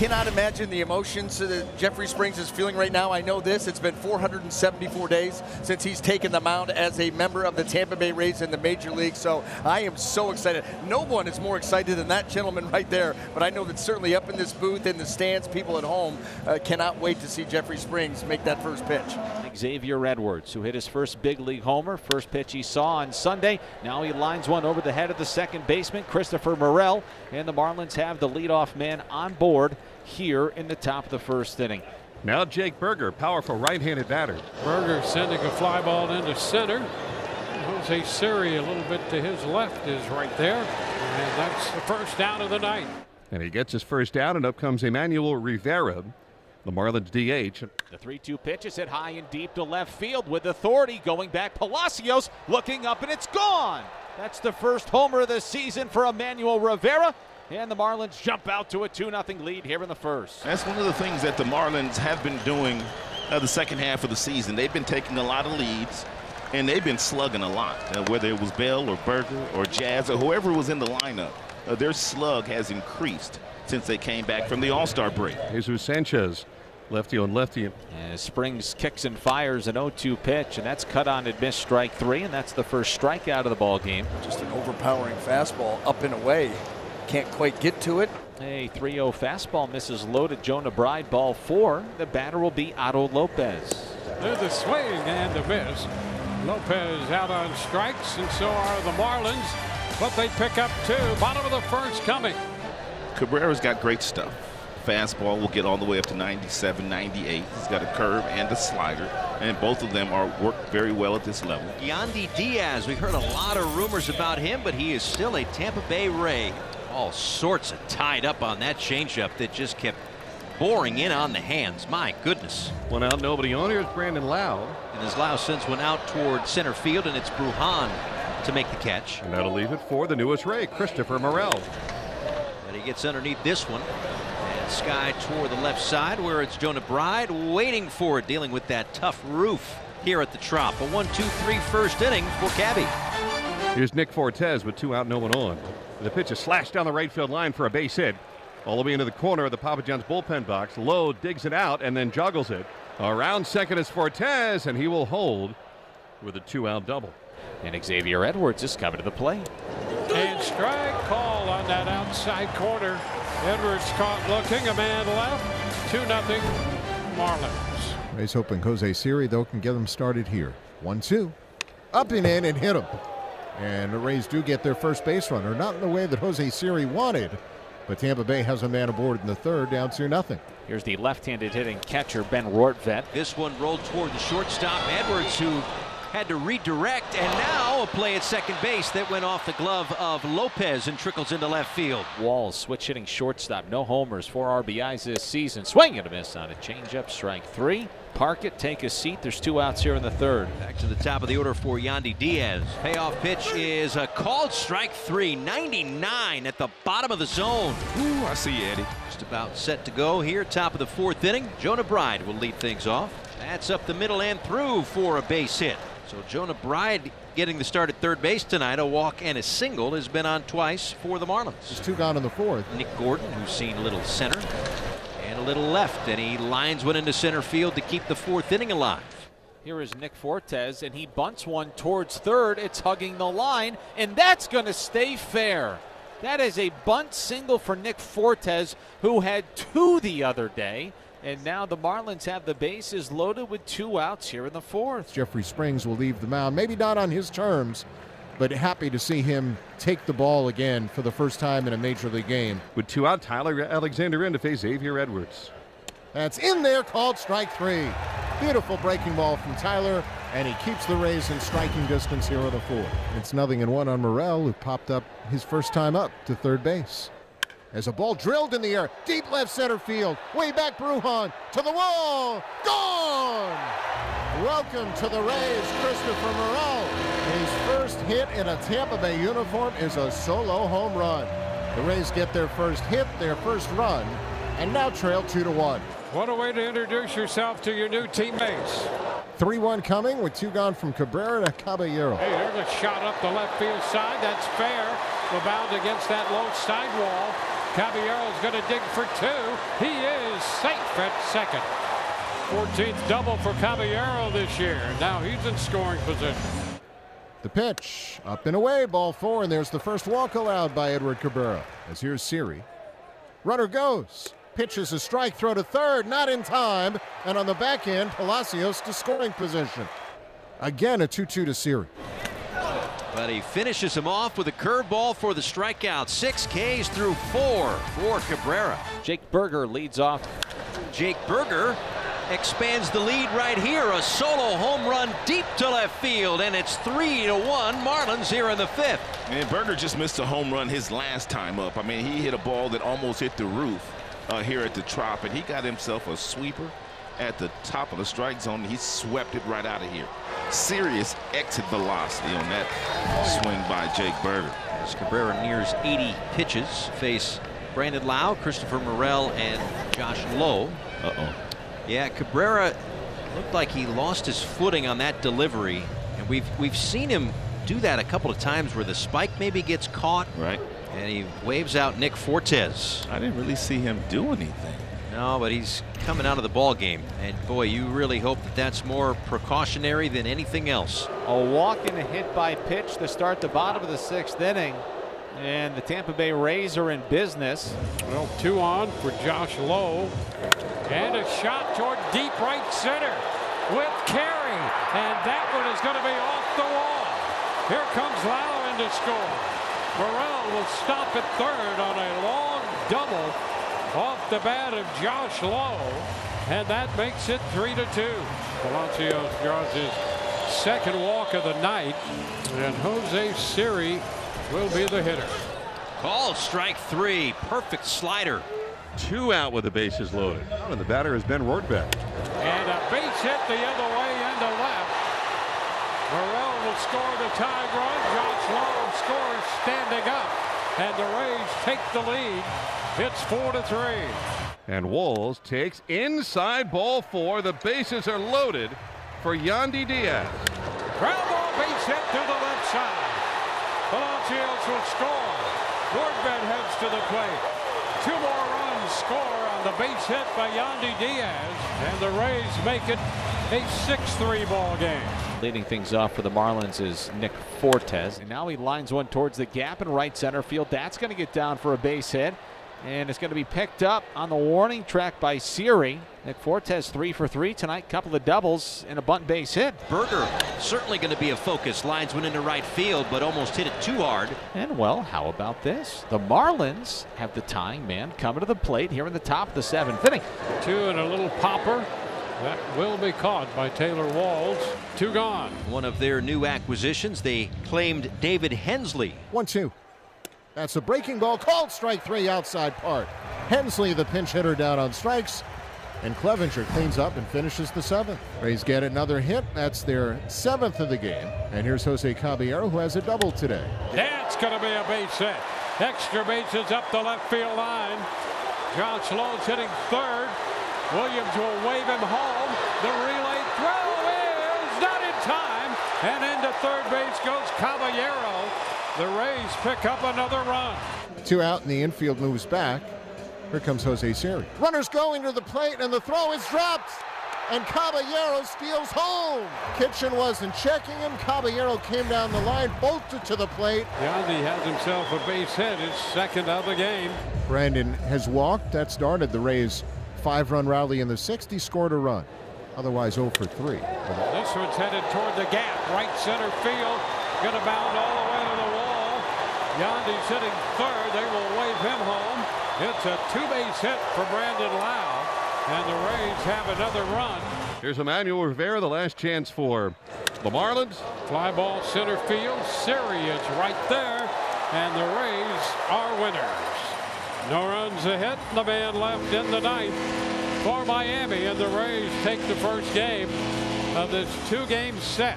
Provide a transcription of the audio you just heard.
cannot imagine the emotions that Jeffrey Springs is feeling right now. I know this. It's been 474 days since he's taken the mound as a member of the Tampa Bay Rays in the Major League. So I am so excited. No one is more excited than that gentleman right there. But I know that certainly up in this booth, in the stands, people at home cannot wait to see Jeffrey Springs make that first pitch. Xavier Edwards, who hit his first big league homer. First pitch he saw on Sunday. Now he lines one over the head of the second baseman, Christopher Morel. And the Marlins have the leadoff man on board here in the top of the first inning. Now Jake Berger, powerful right-handed batter. Berger sending a fly ball into center. Jose Siri a little bit to his left is right there. And that's the first down of the night. And he gets his first down, and up comes Emmanuel Rivera, the Marlins DH. The 3-2 pitch is hit high and deep to left field with authority going back. Palacios looking up, and it's gone. That's the first homer of the season for Emmanuel Rivera. And the Marlins jump out to a 2-0 lead here in the first. That's one of the things that the Marlins have been doing the second half of the season. They've been taking a lot of leads, and they've been slugging a lot. Whether it was Bell or Berger or Jazz or whoever was in the lineup, their slug has increased since they came back from the All-Star break. Jesus Sanchez, lefty on lefty. And Springs kicks and fires an 0-2 pitch, and that's cut on and missed, strike three, and that's the first strikeout of the ball game. Just an overpowering fastball up and away. Can't quite get to it. A 3-0 fastball misses loaded. Jonah Bride, ball four. The batter will be Otto Lopez. There's a swing and a miss. Lopez out on strikes, and so are the Marlins. But they pick up two. Bottom of the first coming. Cabrera's got great stuff. Fastball will get all the way up to 97, 98. He's got a curve and a slider, and both of them work very well at this level. Yandy Diaz, we've heard a lot of rumors about him, but he is still a Tampa Bay Ray. All sorts of tied up on that changeup that just kept boring in on the hands. My goodness. One out, nobody on. Here's Brandon Lau. And as Lau sends one out toward center field, and it's Brujan to make the catch. And that'll leave it for the newest Ray, Christopher Morel. And he gets underneath this one. And Sky toward the left side, where it's Jonah Bride waiting for it, dealing with that tough roof here at the Trop. A 1-2-3 first inning for Cabby. Here's Nick Fortes with two out, no one on. The pitch is slashed down the right field line for a base hit. All the way into the corner of the Papa John's bullpen box. Lowe digs it out and then juggles it. Around second is Fortes, and he will hold with a two-out double. And Xavier Edwards is coming to the plate. And strike call on that outside corner. Edwards caught looking, a man left. 2-0 Marlins. Rays hoping Jose Siri, though, can get them started here. 1-2. Up and in and hit him. And the Rays do get their first base runner, not in the way that Jose Siri wanted, but Tampa Bay has a man aboard in the third, down 2-0. Here's the left-handed hitting catcher, Ben Rortvedt. This one rolled toward the shortstop, Edwards, who had to redirect, and now a play at second base that went off the glove of Lopez and trickles into left field. Walls switch hitting shortstop, no homers, 4 RBIs this season. Swing and a miss on a changeup, strike three. Park it, take a seat. There's 2 outs here in the third. Back to the top of the order for Yandy Diaz. Payoff pitch is a called strike three. 99 at the bottom of the zone. Ooh, I see you, Eddie. Just about set to go here, top of the fourth inning. Jonah Bride will lead things off. That's up the middle and through for a base hit. So Jonah Bride getting the start at third base tonight. A walk and a single has been on twice for the Marlins. Just 2 gone in the fourth. Nick Gordon, who's seen a little center and a little left, and he lines one into center field to keep the fourth inning alive. Here is Nick Fortes, and he bunts one towards third. It's hugging the line, and that's going to stay fair. That is a bunt single for Nick Fortes, who had 2 the other day. And now the Marlins have the bases loaded with 2 outs here in the fourth. Jeffrey Springs will leave the mound, maybe not on his terms, but happy to see him take the ball again for the first time in a major league game. With 2 out, Tyler Alexander in to face Xavier Edwards. That's in there, called strike 3. Beautiful breaking ball from Tyler, and he keeps the Rays in striking distance here in the fourth. It's 0-1 on Morel, who popped up his first time up to third base. As a ball drilled in the air, deep left center field, way back Brujan, to the wall, gone! Welcome to the Rays, Christopher Morel. His first hit in a Tampa Bay uniform is a solo home run. The Rays get their first hit, their first run, and now trail 2-1. What a way to introduce yourself to your new teammates. 3-1 coming with 2 gone from Cabrera to Caballero. Hey, there's a shot up the left field side. That's fair. The bound against that low sidewall. Caballero's going to dig for 2. He is safe at second. 14th double for Caballero this year. Now he's in scoring position. The pitch, up and away, ball 4, and there's the first walk allowed by Edward Cabrera. As here's Siri. Runner goes. Pitches a strike throw to third, not in time, and on the back end, Palacios to scoring position. Again, a 2-2 to Siri. But he finishes him off with a curveball for the strikeout. 6 Ks through 4 for Cabrera. Jake Berger leads off. Jake Berger expands the lead right here. A solo home run deep to left field, and it's 3-1 Marlins here in the 5th. And Berger just missed a home run his last time up. I mean, he hit a ball that almost hit the roof here at the Trop, and he got himself a sweeper at the top of the strike zone. He swept it right out of here. Serious exit velocity on that swing by Jake Berger. As Cabrera nears 80 pitches, face Brandon Lau, Christopher Morel, and Josh Lowe. Yeah, Cabrera looked like he lost his footing on that delivery, and we've seen him do that a couple of times where the spike maybe gets caught. Right. And he waves out Nick Fortes. I didn't really see him do anything. No, but he's coming out of the ball game, and boy, you really hope that that's more precautionary than anything else. A walk and a hit by pitch to start the bottom of the 6th inning, and the Tampa Bay Rays are in business. Well, 2 on for Josh Lowe, and a shot toward deep right center with Carey, and that one is going to be off the wall. Here comes Lau in to score. Morel will stop at third on a long double off the bat of Josh Lowe, and that makes it 3-2. Palacios draws his 2nd walk of the night, and Jose Siri will be the hitter. Call strike 3. Perfect slider. 2 out with the bases loaded. And the batter is Ben Rortbeck. And a base hit the other way into left. Morel will score the tying run. Josh Lowe scores standing up, and the Rays take the lead. It's 4-3. And Walls takes inside ball 4. The bases are loaded for Yandy Diaz. Ground ball base hit to the left side. Palacios will score. Rortbeck heads to the plate. 2 more runs score on the base hit by Yandy Diaz, and the Rays make it a 6-3 ball game. Leading things off for the Marlins is Nick Fortes, and now he lines one towards the gap in right center field. That's going to get down for a base hit, and it's going to be picked up on the warning track by Siri. Nick Fortes 3 for 3 tonight, couple of doubles and a bunt base hit. Berger certainly going to be a focus. Lines one into right field, but almost hit it too hard. And well, how about this? The Marlins have the tying man coming to the plate here in the top of the 7th inning. 2 and a little popper. That will be caught by Taylor Walls. 2 gone. One of their new acquisitions, they claimed David Hensley. 1-2. That's a breaking ball, called strike 3 outside part. Hensley, the pinch hitter, down on strikes, and Clevenger cleans up and finishes the 7th. Rays get another hit. That's their 7th of the game. And here's Jose Caballero, who has a double today. That's going to be a base hit. Extra bases up the left field line. Josh Lowe's hitting third. Williams will wave him home. The relay throw is not in time, and into third base goes Caballero. The Rays pick up another run. 2 out, and the infield moves back. Here comes Jose Siri. Runners going to the plate, and the throw is dropped, and Caballero steals home. Kitchen wasn't checking him. Caballero came down the line, bolted to the plate. Yandy has himself a base hit, his 2nd of the game. Brandon has walked. That started the Rays' 5-run rally in the 6th. He scored a run. Otherwise 0 for 3. This one's headed toward the gap. Right center field. Going to bound all the way to the wall. Yandy's hitting third. They will wave him home. It's a 2-base hit for Brandon Lau. And the Rays have another run. Here's Emmanuel Rivera, the last chance for the Marlins. Fly ball center field. Siri is right there. And the Rays are winners. No runs ahead. The man left in the 9th for Miami, and the Rays take the first game of this 2-game set.